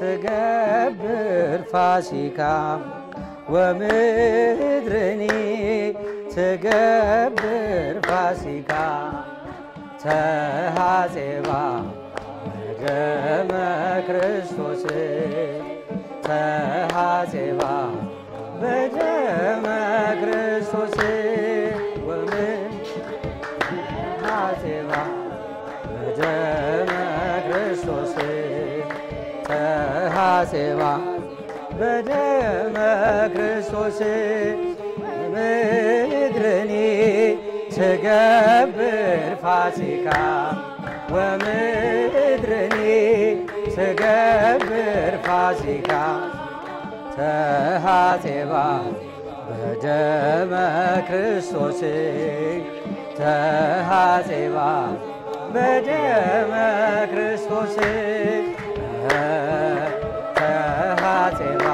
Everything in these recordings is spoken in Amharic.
ትገብር ፋሲካ ወምድርኒ ትገብር ፋሲካ ተሐሴባ በደመ ክርስቶስ ተሐሴባ በደመ ክርስቶስ ተሐሴባ በደመ ክርስቶስ ተሐሴባ በደመ ክርስቶስ ምድርኒ ትገብር ፋሲካ ወምድርኒ ትገብር ፋሲካ ተሐሴባ በደመ ክርስቶስ ተሐሴባ በደመ ክርስቶስ ተሐሴባ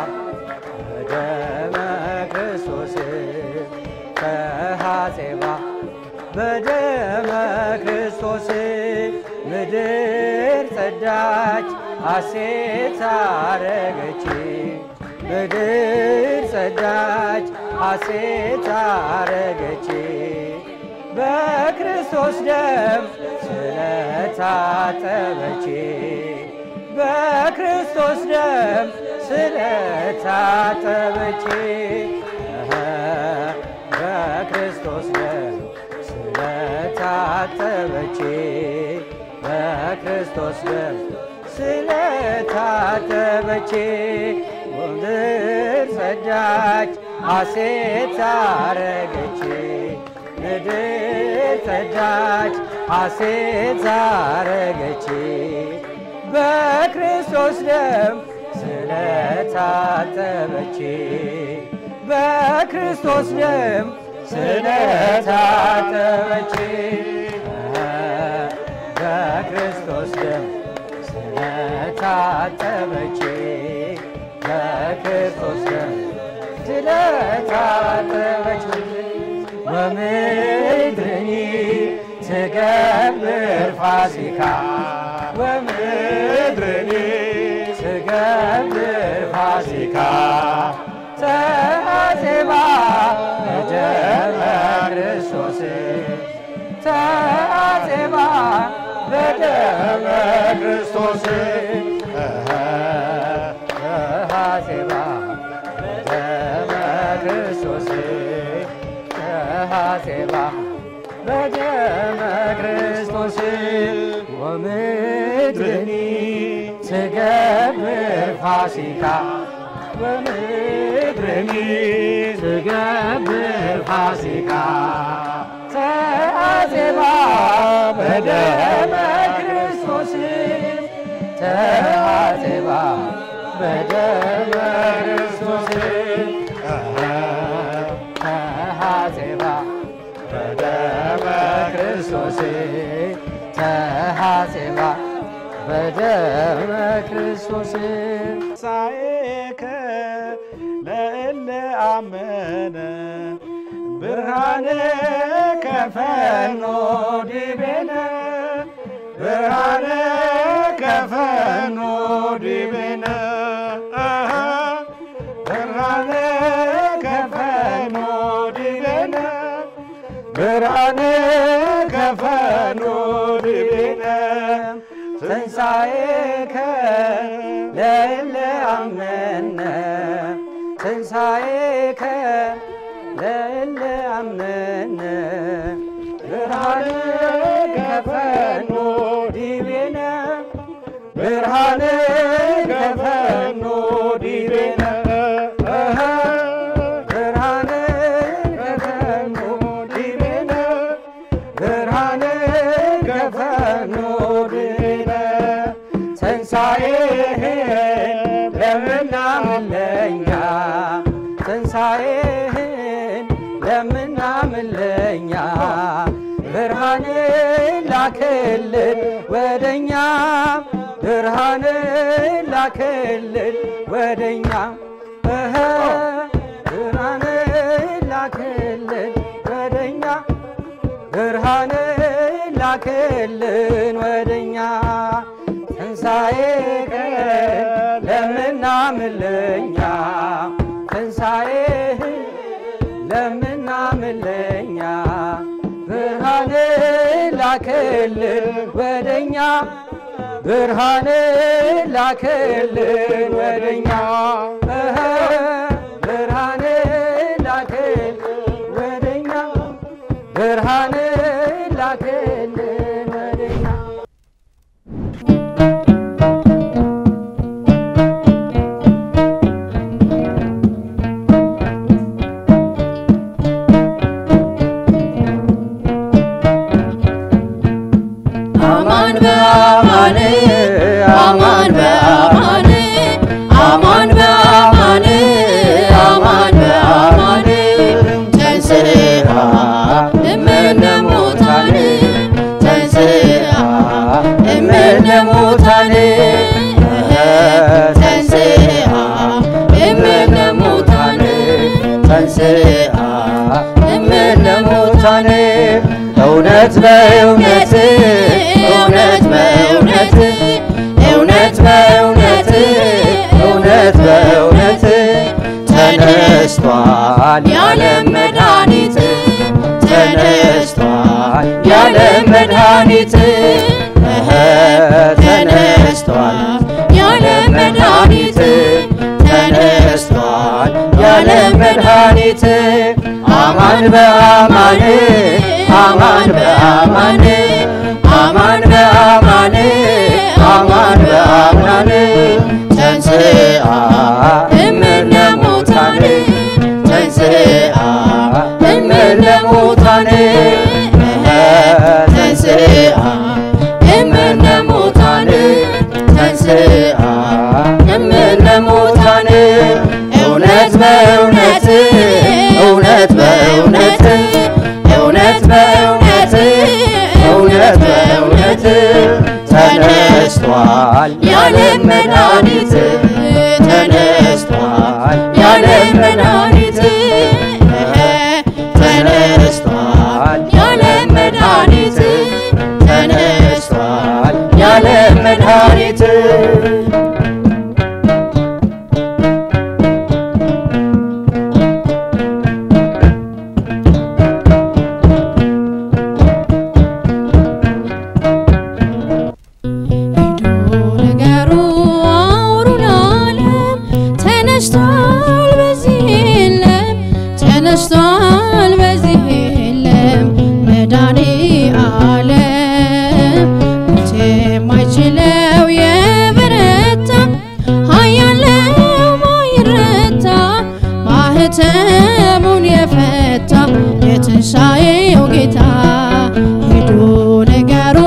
በደመ ክርስቶስ ተሐሴባ በደመ ክርስቶስ ምድር ጸዳች ሐሴት አረገች ምድር ጸዳች ሐሴት አረገች በክርስቶስ ደም ስለታጠበች በክርስቶስ ደም ስለታጠበች በክርስቶስ ደም ስለታጠበች በክርስቶስ ደም ስለታጠበች ምድር ጸዳች ሐሴት አረገች ምድር ጸዳች ሐሴት አረገች በክርስቶስ ደም ስለታጠበች በክርስቶስ ደም ስለታጠበች በክርስቶስ ደም ስለታጠበች በክርስቶስ ደም ስለታጠበች ወምድርኒ ትገብር ፋሲካ ወምድርኒ ትገብር ፋሲካ ተሐሴባ በደመ ክርስቶስ ተሐሴባ በደመ ክርስቶስ ተሐሴባ በደመ ክርስቶስ ተሐሴባ በደመ ክርስቶስ ወምድርኒ ትገብር ፋሲካ ወምድርኒ ትገብር ፋሲካ ተሐሴባ በደመ ክርስቶስ ተሐሴባ በደመ ክርስቶስ ተሐሴባ በደመ ክርስቶስ ተሐሴባ በደመ ክርስቶስ ሳይከ ለእለ አመነ ብርሃነ ከፈኖ ዲቤነ ብርሃነ ከፈኖ ዲቤነ ብርሃነ ከፈኖ ዲቤነ ብርሃነ ከፈኖ ዲቤነ ትንሣኤከ ለእለ አመነ ትንሣኤከ ለእለ አመነ ብርሃነ ከፈኖ ዲቤነ ብርሃነ ከፈኖ ዲቤነ ብርሃነ ከፈኖ ዲቤነ ብርሃነ ከፈኖ ዲቤነ ትንሣኤህን ለምናምለኛ ትንሣኤህን ለምናምለኛ ብርሃን ላክልን ወደኛ ብርሃን ላክልን ወደኛ ብርሃን ላክልን ወደኛ ብርሃን ላክልን ወደኛ ትንሣኤከ ለምናምን ለኛ ትንሣኤህን ለምናምን ለኛ ብርሃን ላክልን ወደኛ ብርሃን ላክልን ወደኛ ብርሃን ላክልን ወደኛ ብርሃን ላክልን ወደኛ አማን በአማን አማን በአማን አማን በአማን አማን በአማን ተንሥአ እምነ ሙታን ተንሥአ እምነ ሙታን ተንሥአ እምነ ሙታን ተንሥአ እምነ ሙታን እውነት በእውነት እውነት በእውነት እውነት በእውነት እውነት በእውነት ተነስቷል የዓለም መድኃኒት ተነስቷል የዓለም መድኃኒት ተነስቷል የዓለም መድኃኒት ተነስቷል የዓለም መድኃኒት አማን በአማን አማን በአማን አማን በአማን አማን በአማን ተንሥአ እምነ ሙታን ተንሥአ እምነ ሙታን ተንሥአ እምነ ሙታን ተንሥአ እምነ ሙታን እውነት በእውነት እውነት በእውነት እውነት በእውነት እውነት በእውነት ተነስቷል የዓለም መድኃኒት ተነስቷል የዓለም መድኃኒት ተነስቷል የዓለም መድኃኒት ተነስቷል የዓለም መድኃኒት ተነስቷል በዚህ የለም መድኃኔዓለም ሞት የማይችለው የበረታ ኃያል ነው ማይረታ ማኅተሙን የፈታ የትንሣኤው ጌታ ሂዱ ንገሩ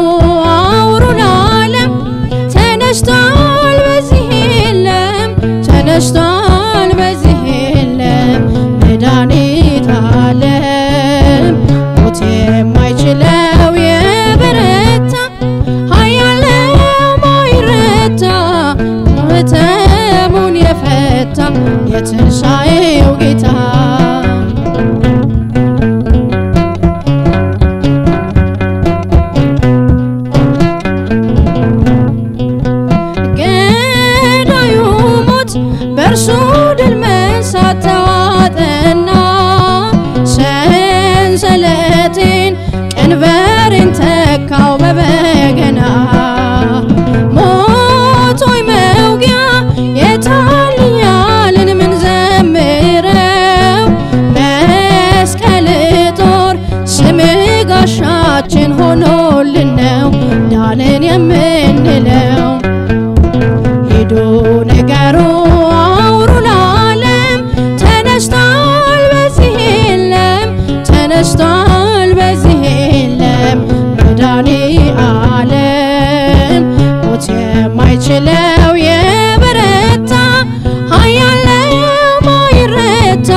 አውሩ ለዓለም ተነስቷል በዚህ የለም ተነስቷል በዚህ የለም መድኃኔዓለም ሞት የማይችለው የበረታ ኃያል ነው ማይረታ ማኅተሙን የፈታ የትንሣኤው ጌታ ገዳዩ ሞት በእርሱ ድል መንሳት ተዋጠና ሰንሰለቴን ቀንበሬን ተካው በበገና ሞት ሆይ መውጊያ የታል እያልን ምንዘምረው መስቀል ጦር ስምህ ጋሻችን ሆኖልን ነው ዳንን የምንለው ሂዱ ንገሩ አውሩ ለዓለም ተነስቷል በዚህ የለም ተነስቷል በዚህ የለም መድኃኔዓለም ሞት የማይችለው የበረታ ኃያል ነው ማይረታ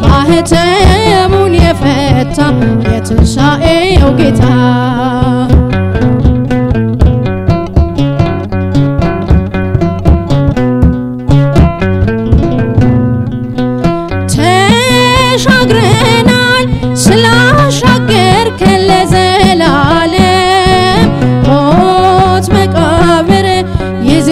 ማኅተሙን የፈታ የትንሣኤው ጌታ ተሻግረናል ስላሻገርከን ለዘላለም ሞት መቃብር ይዜ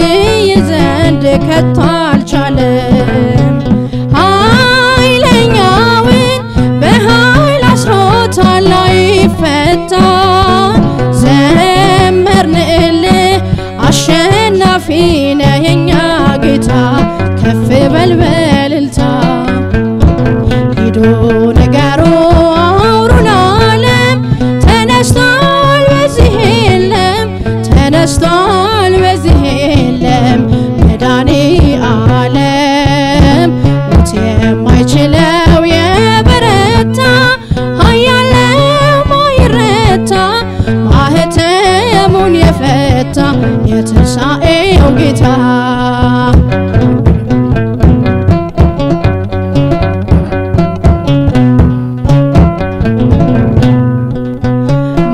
የትንሣኤው ጌታ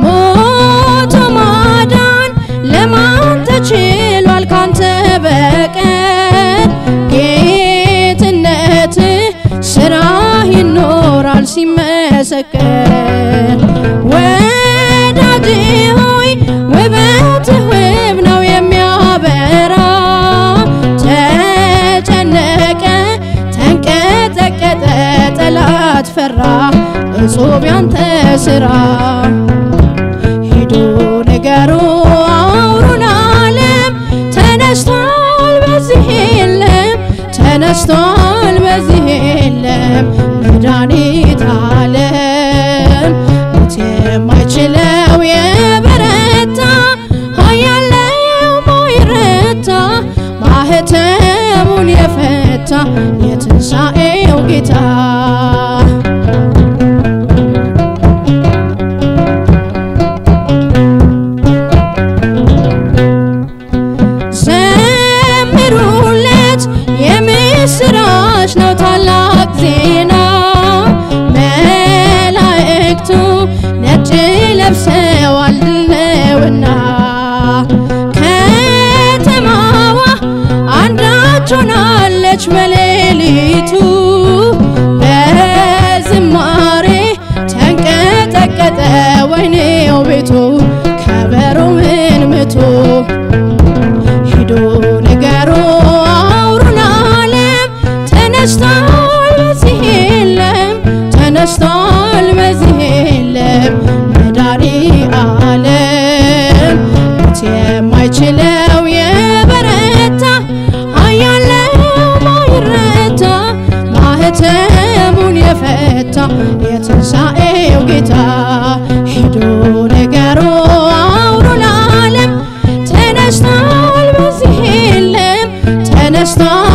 ሞቶ ማዳን ለማን ተችሏል ካንተ በቀር ጌትነት ስራህ ይኖራል ሲመሰከር ወዳጄ ሆይ ውበትህ ውብ ነው የሚያበራ ተጨነቀ ተንቀጠቀጠ ጠላት ፈራ እጹብ ያንተ ስራ ሂዱ ንገሩ አውሩን ዓለም ተነስቷል በዚህ የለም ተነስቷል በዚህ የለም መድኃኒት ዓለም ሞት የማይችለው የበረታ ኃያል ነው የማይረታ ማኅተሙን የፈታ የትንሣኤው ጌታ ዘምሩለት የምስራች ነው ታላቅ ዜና መላእክቱ ነጭ ለብሰዋል ድል ነውና ከተማዋ አንዳች ሆናለች በሌሊቱ በዝማሬ ተንቀጠቀጠ ወይኔው ቤቱ ከበሮውን ምቱ ሂዱ ንገሩ አውሩን ዓለም ተነስቷል በዚህ የለም ተነስቷል በዚህ የለም መድኃኒተ ዓለም ሞት የማይችለው የበረታ ኃያል ነው የማይረታ ማኅተሙን የፈታ የትንሣኤው ጌታ ሂዱ ንገሩ አውሩን ዓለም ተነስቷል በዚህ የለም ተነስቷል